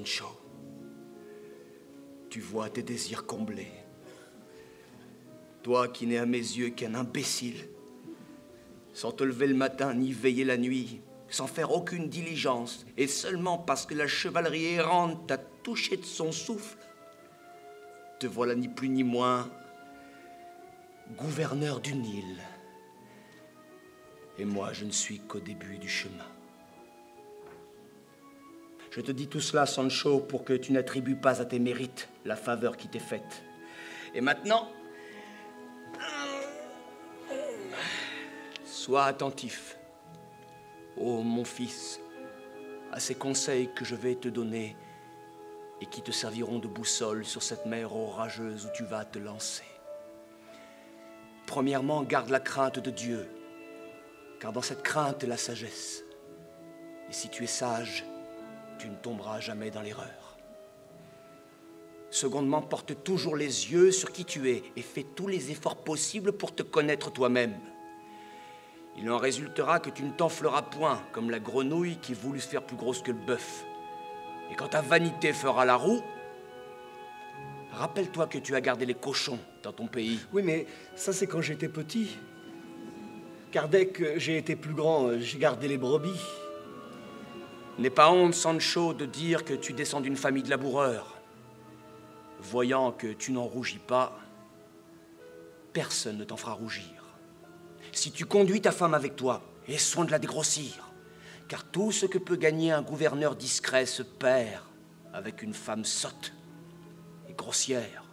Sancho. Tu vois tes désirs comblés. Toi qui n'es à mes yeux qu'un imbécile, sans te lever le matin ni veiller la nuit, sans faire aucune diligence, et seulement parce que la chevalerie errante t'a touché de son souffle, te voilà ni plus ni moins gouverneur d'une île. Et moi, je ne suis qu'au début du chemin. Je te dis tout cela, Sancho, pour que tu n'attribues pas à tes mérites la faveur qui t'est faite. Et maintenant, sois attentif, ô mon fils, à ces conseils que je vais te donner et qui te serviront de boussole sur cette mer orageuse où tu vas te lancer. Premièrement, garde la crainte de Dieu, car dans cette crainte est la sagesse. Et si tu es sage, tu ne tomberas jamais dans l'erreur. Secondement, porte toujours les yeux sur qui tu es et fais tous les efforts possibles pour te connaître toi-même. Il en résultera que tu ne t'enfleras point comme la grenouille qui voulut se faire plus grosse que le bœuf. Et quand ta vanité fera la roue, rappelle-toi que tu as gardé les cochons dans ton pays. Oui, mais ça, c'est quand j'étais petit. Car dès que j'ai été plus grand, j'ai gardé les brebis. N'aie pas honte, Sancho, de dire que tu descends d'une famille de laboureurs. Voyant que tu n'en rougis pas, personne ne t'en fera rougir. Si tu conduis ta femme avec toi, aie soin de la dégrossir, car tout ce que peut gagner un gouverneur discret se perd avec une femme sotte et grossière.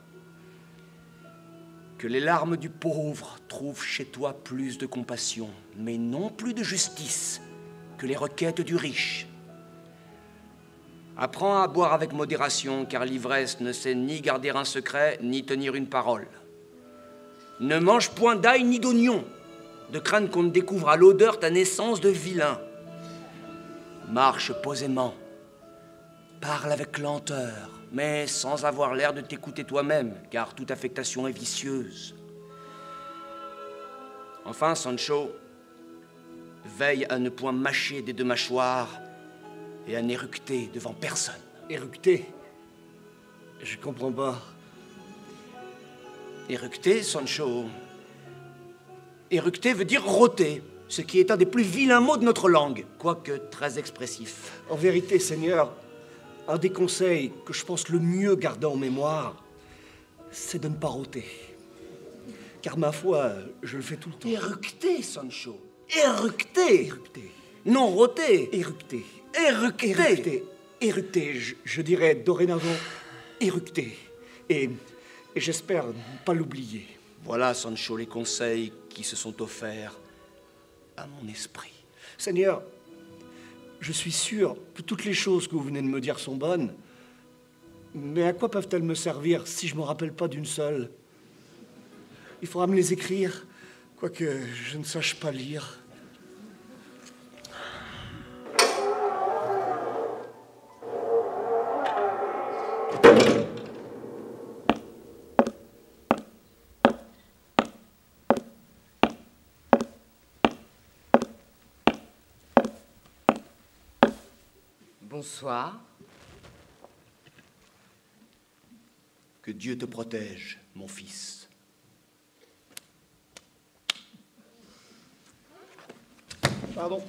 Que les larmes du pauvre trouvent chez toi plus de compassion, mais non plus de justice que les requêtes du riche. Apprends à boire avec modération, car l'ivresse ne sait ni garder un secret, ni tenir une parole. Ne mange point d'ail ni d'oignon, de crainte qu'on ne découvre à l'odeur ta naissance de vilain. Marche posément, parle avec lenteur, mais sans avoir l'air de t'écouter toi-même, car toute affectation est vicieuse. Enfin, Sancho, veille à ne point mâcher des deux mâchoires et à n'éructer devant personne. Éructer? Je comprends pas. Éructer, Sancho? Éructer veut dire rôter, ce qui est un des plus vilains mots de notre langue, quoique très expressif. En vérité, Seigneur, un des conseils que je pense le mieux garder en mémoire, c'est de ne pas rôter. Car ma foi, je le fais tout le temps. Éructer, Sancho. Éructer. Éructer. Non rôter. Éructer. Éructer. Éructer. Éructer. Je dirais dorénavant éructer. Et j'espère ne pas l'oublier. Voilà, Sancho, les conseils qui se sont offerts à mon esprit. Seigneur, je suis sûr que toutes les choses que vous venez de me dire sont bonnes, mais à quoi peuvent-elles me servir si je ne me rappelle pas d'une seule? Il faudra me les écrire, quoique je ne sache pas lire. Bonsoir. Que Dieu te protège, mon fils. Pardon.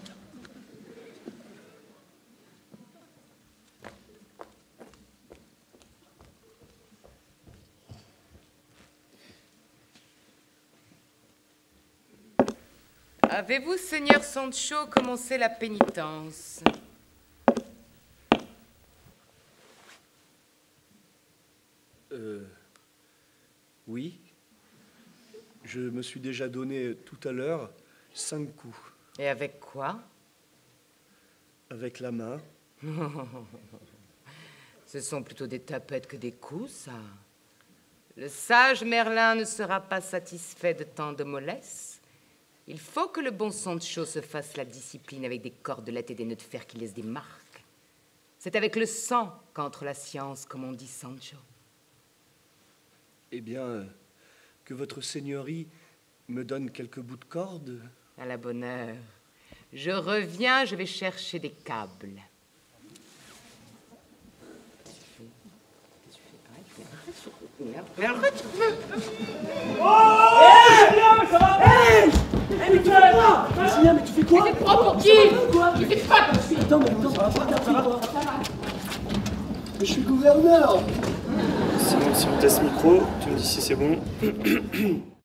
Avez-vous, Seigneur Sancho, commencé la pénitence? Oui. Je me suis déjà donné tout à l'heure 5 coups. Et avec quoi? Avec la main. Ce sont plutôt des tapettes que des coups, ça. Le sage Merlin ne sera pas satisfait de tant de mollesse. Il faut que le bon Sancho se fasse la discipline avec des cordelettes et des nœuds de fer qui laissent des marques. C'est avec le sang qu'entre la science, comme on dit, Sancho. Eh bien, que votre seigneurie me donne quelques bouts de corde. À la bonne heure. Je reviens, je vais chercher des câbles. Mais arrête. Mais tu fais quoi? Julien, mais tu fais quoi? Mais tu te prends pour qui? Tu fais quoi? Attends, mais je suis gouverneur. Sinon, si on teste micro, tu me dis si c'est bon.